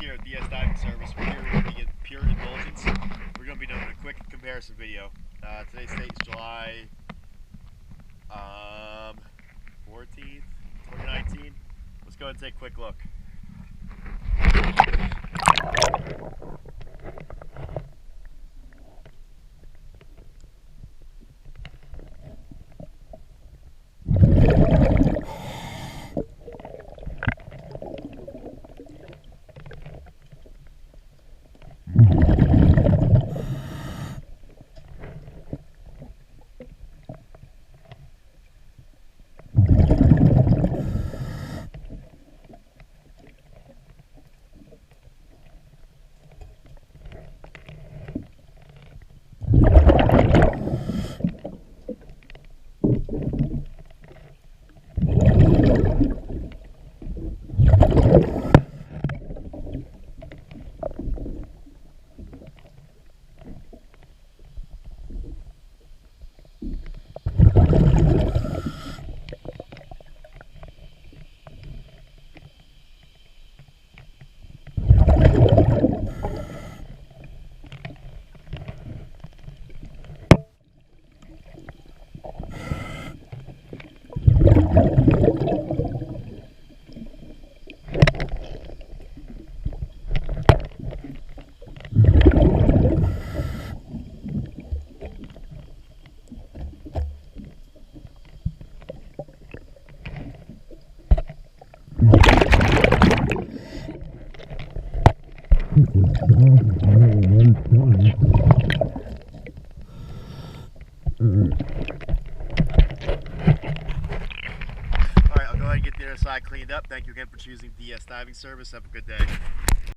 here at DS Diving Service. We're here with the Pure Indulgence. We're going to be doing a quick comparison video. Today's date is July 14th, 2019. Let's go ahead and take a quick look. Alright, I'll go ahead and get the other side cleaned up. Thank you again for choosing DS Diving Service. Have a good day.